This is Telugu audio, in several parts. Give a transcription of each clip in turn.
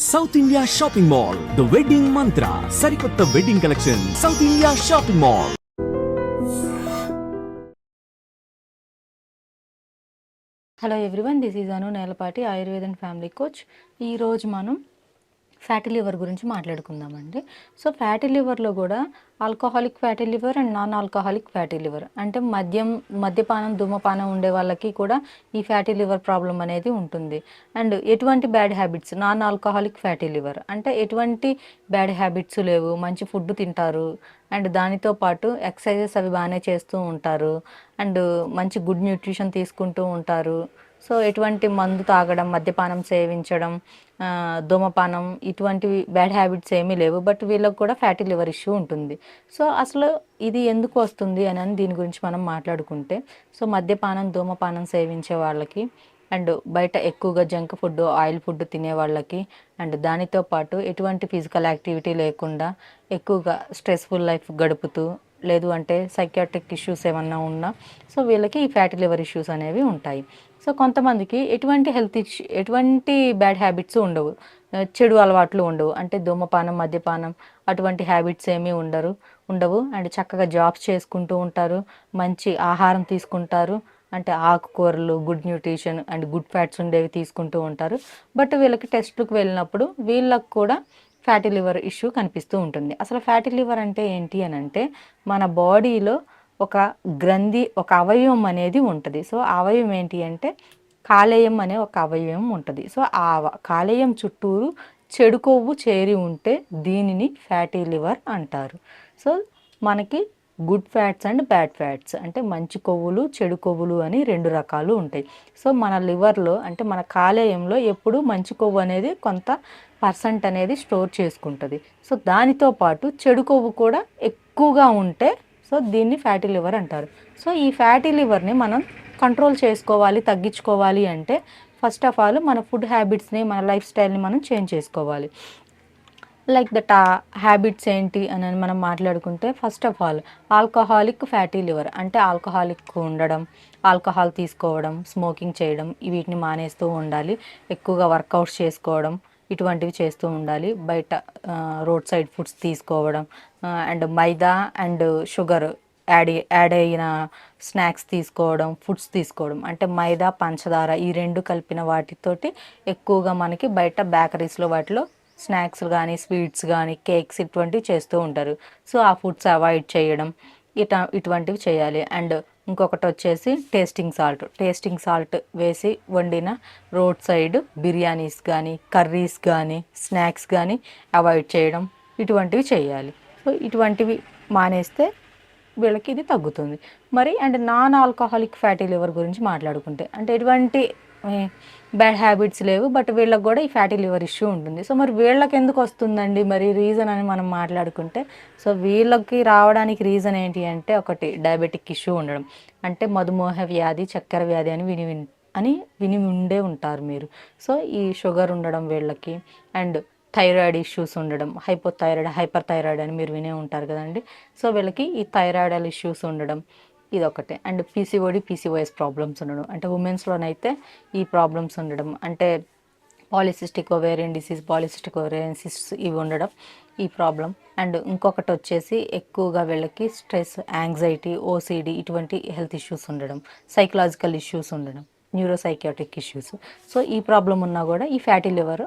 South India shopping mall the wedding మంత్ర సరికొత్త wedding collection south India shopping mall. Hello everyone, this is Anu Nelapati, Ayurveda and family coach. ఈరోజు మనం ఫ్యాటీ లివర్ గురించి మాట్లాడుకుందామండి. సో ఫ్యాటీ లివర్లో కూడా alcoholic fatty liver and non alcoholic fatty liver, అంటే మద్యపానం ధూమపానం ఉండే వాళ్ళకి కూడా ఈ ఫ్యాటీ లివర్ ప్రాబ్లం అనేది ఉంటుంది. అండ్ ఎటువంటి bad habits, non alcoholic fatty liver అంటే ఎటువంటి బ్యాడ్ హ్యాబిట్స్ లేవు, మంచి ఫుడ్ తింటారు అండ్ దానితో పాటు ఎక్సర్సైజెస్ అవి బాగానే చేస్తూ ఉంటారు అండ్ మంచి గుడ్ న్యూట్రిషన్ తీసుకుంటూ ఉంటారు. సో ఎటువంటి మందు తాగడం, మద్యపానం సేవించడం, ధూమపానం ఇటువంటివి బ్యాడ్ హ్యాబిట్స్ ఏమీ లేవు, బట్ వీళ్ళకి కూడా ఫ్యాటీ లివర్ ఇష్యూ ఉంటుంది. సో అసలు ఇది ఎందుకు వస్తుంది అని దీని గురించి మనం మాట్లాడుకుంటే, సో మద్యపానం ధూమపానం సేవించే వాళ్ళకి అండ్ బయట ఎక్కువగా జంక్ ఫుడ్, ఆయిల్ ఫుడ్ తినే వాళ్ళకి అండ్ దానితో పాటు ఎటువంటి ఫిజికల్ యాక్టివిటీ లేకుండా ఎక్కువగా స్ట్రెస్ఫుల్ లైఫ్ గడుపుతూ, లేదు అంటే సైకియాట్రిక్ ఇష్యూస్ ఏమన్నా ఉన్నా, సో వీళ్ళకి ఈ ఫ్యాటీ లివర్ ఇష్యూస్ అనేవి ఉంటాయి. సో కొంతమందికి ఎటువంటి బ్యాడ్ హ్యాబిట్స్ ఉండవు, చెడు అలవాట్లు ఉండవు, అంటే ధూమపానం మద్యపానం అటువంటి హ్యాబిట్స్ ఏమీ ఉండవు అండ్ చక్కగా జాబ్స్ చేసుకుంటూ ఉంటారు, మంచి ఆహారం తీసుకుంటారు, అంటే ఆకుకూరలు, good nutrition and good fats ఉండేవి తీసుకుంటూ ఉంటారు. బట్ వీళ్ళకి టెస్ట్లకు వెళ్ళినప్పుడు వీళ్ళకి కూడా ఫ్యాటీ లివర్ ఇష్యూ కనిపిస్తూ ఉంటుంది. అసలు ఫ్యాటీ లివర్ అంటే ఏంటి అని అంటే, మన బాడీలో ఒక గ్రంథి, ఒక అవయవం అనేది ఉంటుంది. సో ఆ అవయవం ఏంటి అంటే కాలేయం అనే ఒక అవయవం ఉంటుంది. సో ఆ కాలేయం చుట్టూరు చెడు కొవ్వు చేరి ఉంటే దీనిని ఫ్యాటీ లివర్ అంటారు. సో మనకి good fats and bad fats, అంటే మంచి కొవ్వులు చెడు కొవ్వులు అని రెండు రకాలు ఉంటాయి. సో మన లివర్లో, అంటే మన కాలేయంలో ఎప్పుడు మంచి కొవ్వు అనేది కొంత పర్సెంట్ అనేది స్టోర్ చేసుకుంటుంది. సో దానితో పాటు చెడు కొవ్వు కూడా ఎక్కువగా ఉంటే సో దీన్ని ఫ్యాటీ లివర్ అంటారు. సో ఈ ఫ్యాటీ లివర్ని మనం కంట్రోల్ చేసుకోవాలి, తగ్గించుకోవాలి అంటే ఫస్ట్ ఆఫ్ ఆల్ మన ఫుడ్ హ్యాబిట్స్ని, మన లైఫ్ స్టైల్ని మనం చేంజ్ చేసుకోవాలి. లైక్ దట్ హ్యాబిట్స్ ఏంటి అని మనం మాట్లాడుకుంటే, first of all alcoholic fatty liver అంటే ఆల్కహాలిక్ ఉండడం, ఆల్కహాల్ తీసుకోవడం, స్మోకింగ్ చేయడం వీటిని మానేస్తూ ఉండాలి, ఎక్కువగా వర్కౌట్స్ చేసుకోవడం ఇటువంటివి చేస్తూ ఉండాలి, బయట రోడ్ సైడ్ ఫుడ్స్ తీసుకోవడం and maida and sugar add అయిన స్నాక్స్ తీసుకోవడం, ఫుడ్స్ తీసుకోవడం, అంటే మైదా పంచదార ఈ రెండు కలిపిన వాటితోటి ఎక్కువగా మనకి బయట బేకరీస్లో వాటిలో స్నాక్స్ కానీ స్వీట్స్ కానీ కేక్స్ ఇటువంటివి చేస్తూ ఉంటారు. సో ఆ ఫుడ్స్ అవాయిడ్ చేయడం ఇటువంటివి చేయాలి. అండ్ ఇంకొకటి వచ్చేసి టేస్టింగ్ సాల్ట్ వేసి వండిన రోడ్ సైడ్ బిర్యానీస్ కానీ కర్రీస్ కానీ స్నాక్స్ కానీ అవాయిడ్ చేయడం ఇటువంటివి చేయాలి. సో ఇటువంటివి మానేస్తే వీళ్ళకి ఇది తగ్గుతుంది. మరి and non alcoholic fatty liver గురించి మాట్లాడుకుంటే, అంటే ఎటువంటి బ్యాడ్ హ్యాబిట్స్ లేవు, బట్ వీళ్ళకి కూడా ఈ ఫ్యాటీ లివర్ ఇష్యూ ఉంటుంది. సో మరి వీళ్ళకి ఎందుకు వస్తుందండి మరి రీజన్ అని మనం మాట్లాడుకుంటే, సో వీళ్ళకి రావడానికి రీజన్ ఏంటి అంటే, ఒకటి డయాబెటిక్ ఇష్యూ ఉండడం, అంటే మధుమేహ వ్యాధి, చక్కెర వ్యాధి అని విని ఉండే ఉంటారు మీరు. సో ఈ షుగర్ ఉండడం వీళ్ళకి అండ్ థైరాయిడ్ ఇష్యూస్ ఉండడం, హైపర్ థైరాయిడ్ అని మీరు వినే ఉంటారు కదండి. సో వీళ్ళకి ఈ థైరాయిడల్ ఇష్యూస్ ఉండడం ఇదొకటే. అండ్ పీసీఓఎస్ ప్రాబ్లమ్స్ ఉండడం, అంటే ఉమెన్స్లోనైతే ఈ ప్రాబ్లమ్స్ ఉండడం, అంటే polycystic ovarian disease, polycystic ovarian cysts ఇవి ఉండడం ఈ ప్రాబ్లం. అండ్ ఇంకొకటి వచ్చేసి ఎక్కువగా వీళ్ళకి స్ట్రెస్, యాంగ్జైటీ, ఓసిడి ఇటువంటి హెల్త్ ఇష్యూస్ ఉండడం, సైకలాజికల్ ఇష్యూస్ ఉండడం, న్యూరోసైకియాట్రిక్ ఇష్యూస్. సో ఈ ప్రాబ్లం ఉన్నా కూడా ఈ ఫ్యాటీ లివర్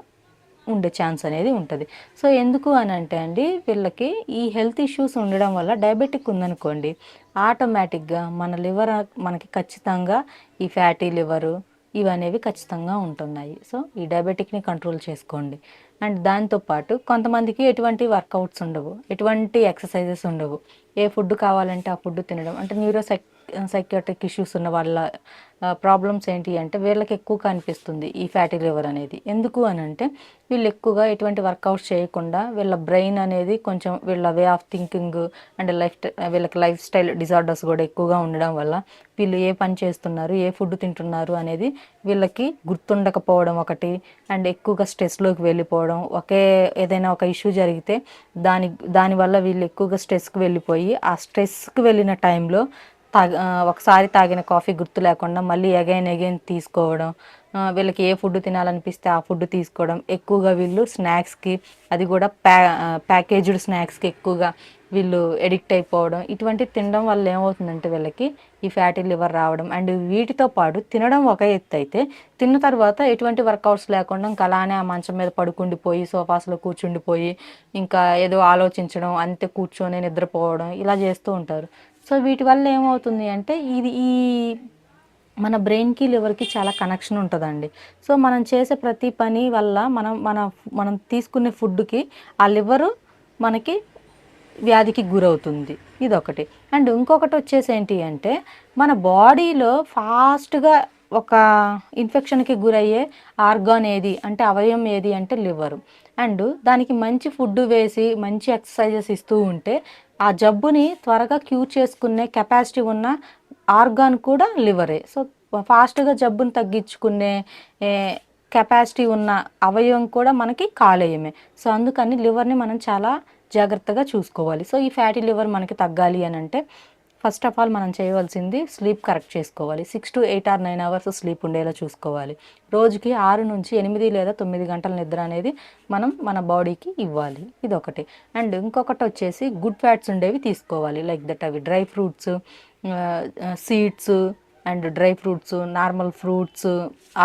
ఉండే ఛాన్స్ అనేది ఉంటుంది. సో ఎందుకు అని అంటే అండి, వీళ్ళకి ఈ హెల్త్ ఇష్యూస్ ఉండడం వల్ల డయాబెటిక్ ఉందనుకోండి, ఆటోమేటిక్గా మన లివర్ మనకి ఖచ్చితంగా ఈ ఫ్యాటీ లివరు ఇవనేవి ఖచ్చితంగా ఉంటున్నాయి. సో ఈ డయాబెటిక్ని కంట్రోల్ చేసుకోండి. అండ్ దాంతోపాటు కొంతమందికి ఎటువంటి వర్కౌట్స్ ఉండవు, ఎటువంటి ఎక్సర్సైజెస్ ఉండవు, ఏ ఫుడ్ కావాలంటే ఆ ఫుడ్ తినడం, అంటే సైకియాట్రిక్ ఇష్యూస్ ఉన్న వాళ్ళ ప్రాబ్లమ్స్ ఏంటి అంటే వీళ్ళకి ఎక్కువ కనిపిస్తుంది ఈ ఫ్యాటీ లివర్ అనేది. ఎందుకు అని అంటే వీళ్ళు ఎక్కువగా ఎటువంటి వర్కౌట్స్ చేయకుండా వీళ్ళ బ్రెయిన్ అనేది కొంచెం, వీళ్ళ వే ఆఫ్ థింకింగ్ అండ్ వీళ్ళకి లైఫ్ స్టైల్ డిజార్డర్స్ కూడా ఎక్కువగా ఉండడం వల్ల వీళ్ళు ఏ పని చేస్తున్నారు, ఏ ఫుడ్ తింటున్నారు అనేది వీళ్ళకి గుర్తుండకపోవడం ఒకటి, అండ్ ఎక్కువగా స్ట్రెస్లోకి వెళ్ళిపోవడం, ఏదైనా ఒక ఇష్యూ జరిగితే దానివల్ల వీళ్ళు ఎక్కువగా స్ట్రెస్కి వెళ్ళిపోయి ఆ స్ట్రెస్కి వెళ్ళిన టైంలో ఒకసారి తాగిన కాఫీ గుర్తు లేకుండా మళ్ళీ అగైన్ తీసుకోవడం, వీళ్ళకి ఏ ఫుడ్ తినాలనిపిస్తే ఆ ఫుడ్ తీసుకోవడం, ఎక్కువగా వీళ్ళు స్నాక్స్కి, అది కూడా ప్యాకేజ్డ్ స్నాక్స్కి ఎక్కువగా వీళ్ళు ఎడిక్ట్ అయిపోవడం, ఇటువంటివి తినడం వల్ల ఏమవుతుందంటే వీళ్ళకి ఈ ఫ్యాటీ లివర్ రావడం. అండ్ వీటితో పాటు తినడం ఒక ఎత్తు అయితే, తిన్న తర్వాత ఎటువంటి వర్కౌట్స్ లేకుండా ఇంకా అలానే ఆ మంచం మీద పడుకుండిపోయి, సోఫాస్లో కూర్చుండిపోయి, ఇంకా ఏదో ఆలోచించడం, అంతే కూర్చొని నిద్రపోవడం, ఇలా చేస్తూ ఉంటారు. సో వీటి వల్ల ఏమవుతుంది అంటే ఈ మన బ్రెయిన్కి లివర్కి చాలా కనెక్షన్ ఉంటుందండి. సో మనం చేసే ప్రతి పని వల్ల మనం తీసుకునే ఫుడ్కి ఆ లివరు మనకి వ్యాధికి గురవుతుంది. ఇదొకటి. అండ్ ఇంకొకటి వచ్చేసి ఏంటి అంటే, మన బాడీలో ఫాస్ట్గా ఒక ఇన్ఫెక్షన్కి గురయ్యే ఆర్గాన్ ఏది అంటే, అవయవం ఏది అంటే లివరు. అండ్ దానికి మంచి ఫుడ్ వేసి మంచి ఎక్సర్సైజెస్ ఇస్తూ ఉంటే ఆ జబ్బుని త్వరగా క్యూర్ చేసుకునే కెపాసిటీ ఉన్న ఆర్గాన్ కూడా లివరే. సో ఫాస్ట్గా జబ్బుని తగ్గించుకునే కెపాసిటీ ఉన్న అవయవం కూడా మనకి కాలేయమే. సో అందుకని లివర్ని మనం చాలా జాగ్రత్తగా చూసుకోవాలి. సో ఈ ఫ్యాటీ లివర్ మనకి తగ్గాలి అని అంటే, ఫస్ట్ ఆఫ్ ఆల్ మనం చేయవలసింది స్లీప్ కరెక్ట్ చేసుకోవాలి. 6 to 8 or 9 hours స్లీప్ ఉండేలా చూసుకోవాలి. రోజుకి 6 నుంచి 8 లేదా 9 గంటల నిద్ర అనేది మనం మన బాడీకి ఇవ్వాలి. ఇదొకటి. అండ్ ఇంకొకటి వచ్చేసి గుడ్ ఫ్యాట్స్ ఉండేవి తీసుకోవాలి. లైక్ దట్ అవి dry fruits, seeds and dry fruits, normal fruits,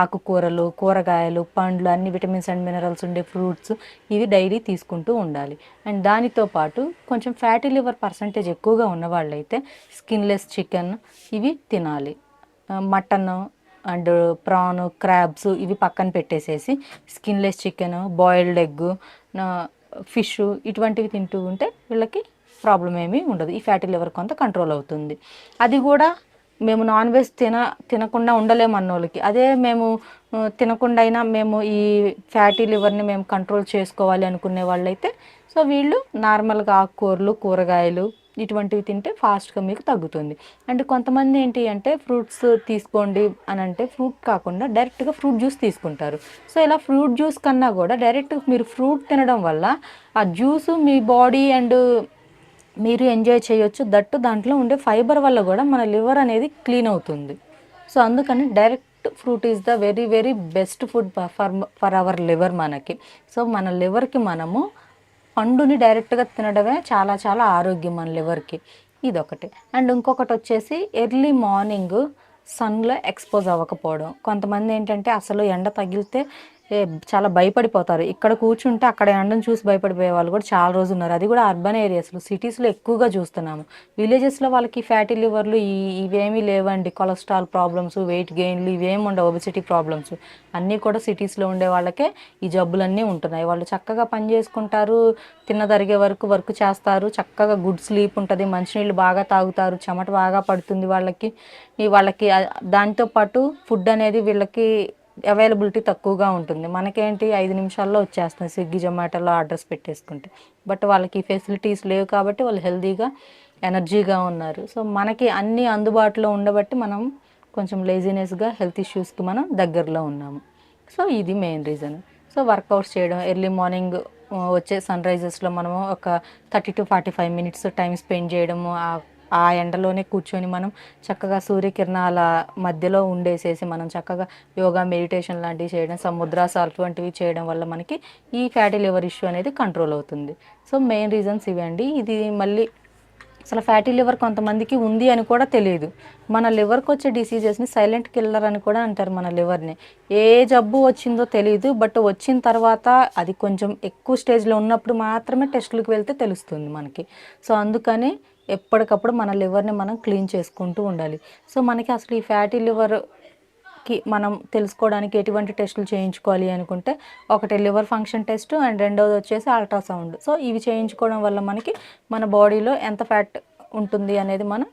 ఆకుకూరలు, కూరగాయలు, పండ్లు, అన్ని విటమిన్స్ అండ్ మినరల్స్ ఉండే ఫ్రూట్స్, ఇవి డైలీ తీసుకుంటూ ఉండాలి. అండ్ దానితో పాటు కొంచెం ఫ్యాటీ లివర్ పర్సంటేజ్ ఎక్కువగా ఉన్నవాళ్ళైతే స్కిన్లెస్ చికెన్ ఇవి తినాలి. మటన్ అండ్ ప్రాన్, క్రాబ్స్ ఇవి పక్కన పెట్టేసేసి skinless chicken, boiled egg, fish ఇటువంటివి తింటూ ఉంటే వీళ్ళకి ప్రాబ్లం ఏమీ ఉండదు. ఈ ఫ్యాటీ లివర్ కొంత కంట్రోల్ అవుతుంది. అది కూడా మేము నాన్ వెజ్ తినకుండా ఉండలేము అన్నోళ్ళకి, అదే మేము తినకుండా అయినా మేము ఈ ఫ్యాటీ లివర్ని మేము కంట్రోల్ చేసుకోవాలి అనుకునే వాళ్ళైతే, సో వీళ్ళు నార్మల్గా ఆకుకూరలు, కూరగాయలు ఇటువంటివి తింటే ఫాస్ట్గా మీకు తగ్గుతుంది. అండ్ కొంతమంది ఏంటి అంటే ఫ్రూట్స్ తీసుకోండి అని అంటే ఫ్రూట్ కాకుండా డైరెక్ట్గా ఫ్రూట్ జ్యూస్ తీసుకుంటారు. సో ఇలా ఫ్రూట్ జ్యూస్ కన్నా కూడా డైరెక్ట్ మీరు ఫ్రూట్ తినడం వల్ల ఆ జ్యూసు మీ బాడీ అండ్ మీరు ఎంజాయ్ చేయొచ్చు. దట్టు దాంట్లో ఉండే ఫైబర్ వల్ల కూడా మన లివర్ అనేది క్లీన్ అవుతుంది. సో అందుకని direct fruit is the very very best food for hour liver మనకి. సో మన లివర్కి మనము పండుని డైరెక్ట్గా తినడమే చాలా చాలా ఆరోగ్యం మన లివర్కి. ఇదొకటి. అండ్ ఇంకొకటి వచ్చేసి ఎర్లీ మార్నింగ్ సన్లో ఎక్స్పోజ్ అవ్వకపోవడం. కొంతమంది ఏంటంటే అసలు ఎండ తగిలితే చాలా భయపడిపోతారు. ఇక్కడ కూర్చుంటే అక్కడ ఎండను చూసి భయపడిపోయే వాళ్ళు కూడా చాలా రోజులు ఉన్నారు. అది కూడా అర్బన్ ఏరియాస్లో, సిటీస్లో ఎక్కువగా చూస్తున్నాము. విలేజెస్లో వాళ్ళకి ఫ్యాటీ లివర్లు ఇవేమీ లేవండి. కొలెస్ట్రాల్ ప్రాబ్లమ్స్, వెయిట్ గెయిన్లు ఇవేమి ఉండవు. ఒబెసిటీ ప్రాబ్లమ్స్ అన్నీ కూడా సిటీస్లో ఉండే వాళ్ళకే ఈ జబ్బులన్నీ ఉంటున్నాయి. వాళ్ళు చక్కగా పని చేసుకుంటారు, తిన్నదరిగే వరకు వర్క్ చేస్తారు, చక్కగా గుడ్ స్లీప్ ఉంటుంది, మంచినీళ్ళు బాగా తాగుతారు, చెమట బాగా పడుతుంది వాళ్ళకి. దాంతోపాటు ఫుడ్ అనేది వీళ్ళకి అవైలబిలిటీ తక్కువగా ఉంటుంది. మనకేంటి 5 నిమిషాల్లో వచ్చేస్తుంది స్విగ్గీ, జొమాటోలో ఆర్డర్స్ పెట్టేసుకుంటే. బట్ వాళ్ళకి ఫెసిలిటీస్ లేవు కాబట్టి వాళ్ళు హెల్తీగా, ఎనర్జీగా ఉన్నారు. సో మనకి అన్నీ అందుబాటులో ఉండబట్టి మనం కొంచెం లేజినెస్గా, హెల్త్ ఇష్యూస్కి మనం దగ్గరలో ఉన్నాము. సో ఇది మెయిన్ రీజన్. సో వర్కౌట్స్ చేయడం, ఎర్లీ మార్నింగ్ వచ్చే సన్ రైజెస్లో మనము ఒక 30 to 45 minutes టైం స్పెండ్ చేయడము, ఆ ఎండలోనే కూర్చొని మనం చక్కగా సూర్యకిరణాల మధ్యలో ఉండేసేసి మనం చక్కగా యోగా, మెడిటేషన్ లాంటివి చేయడం, సముద్రాసాలు అటువంటివి చేయడం వల్ల మనకి ఈ ఫ్యాటీ లివర్ ఇష్యూ అనేది కంట్రోల్ అవుతుంది. సో మెయిన్ రీజన్స్ ఇవండి. ఇది మళ్ళీ అసలు ఫ్యాటీ లివర్ కొంతమందికి ఉంది అని కూడా తెలియదు. మన లివర్కి వచ్చే డిసీజెస్ని సైలెంట్ కిల్లర్ అని కూడా అంటారు. మన లివర్ని ఏ జబ్బు వచ్చిందో తెలియదు, బట్ వచ్చిన తర్వాత అది కొంచెం ఎక్కువ స్టేజ్లో ఉన్నప్పుడు మాత్రమే టెస్టులకు వెళ్తే తెలుస్తుంది మనకి. సో అందుకని ఎప్పటికప్పుడు మన లివర్ని మనం క్లీన్ చేసుకుంటూ ఉండాలి. సో మనకి అసలు ఈ ఫ్యాటీ లివర్కి మనం తెలుసుకోవడానికి ఎటువంటి టెస్టులు చేయించుకోవాలి అనుకుంటే, ఒకటి లివర్ ఫంక్షన్ టెస్ట్ అండ్ రెండోది వచ్చేసి అల్ట్రాసౌండ్. సో ఇవి చేయించుకోవడం వల్ల మనకి మన బాడీలో ఎంత ఫ్యాట్ ఉంటుంది అనేది మనం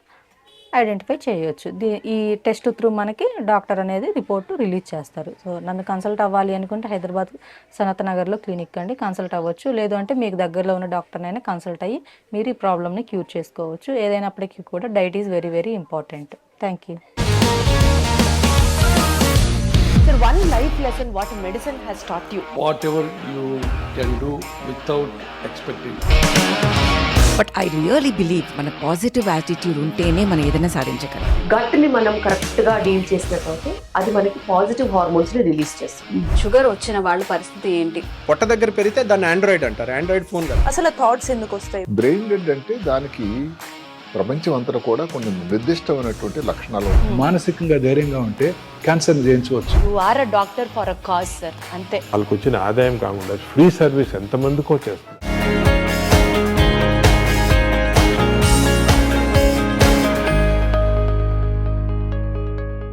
ఐడెంటిఫై చేయొచ్చు. ఈ టెస్ట్ త్రూ మనకి డాక్టర్ అనేది రిపోర్టు రిలీజ్ చేస్తారు. సో నన్ను కన్సల్ట్ అవ్వాలి అనుకుంటే హైదరాబాద్ సనత్ నగర్లో క్లినిక్ అండి, కన్సల్ట్ అవ్వచ్చు. లేదు అంటే మీకు దగ్గరలో ఉన్న డాక్టర్నైనా కన్సల్ట్ అయ్యి మీరు ఈ ప్రాబ్లమ్ని క్యూర్ చేసుకోవచ్చు. ఏదైనప్పటికీ కూడా diet is very very important. Thank you. Sir, one life lesson what medicine has taught you. Whatever you can do without expecting. But I really believe మన పాజిటివ్ యాటిట్యూడ్ ఉంటేనే మనం ఏదైనా సాధించగలం. గట్ ని మనం కరెక్ట్ గా డీల్ చేసినట్లయితే అది మనకి పాజిటివ్ హార్మోన్స్ ని రిలీజ్ చేస్తుంది. షుగర్ వచ్చిన వాళ్ళ పరిస్థితి ఏంటి? పొట్ట దగ్గర పెరిగితే దాన్ని ఆండ్రాయిడ్ అంటారు, ఆండ్రాయిడ్ ఫోన్ కదా. అసలు థాట్స్ ఎందుకు వస్తాయి? బ్రెయిన్ డెడ్ అంటే దానికి ప్రపంచం అంతా కూడా కొన్ని నిర్దిష్టమైనటువంటి లక్షణాలు ఉంటాయి. మానసికంగా ధైర్యంగా ఉంటే క్యాన్సర్ జయించవచ్చు. You are a doctor for a cause sir, అంతే. వాళ్ళకి వచ్చిన ఆదాయం కాకుండా ఫ్రీ సర్వీస్ ఎంతమందికో చేస్తుంది.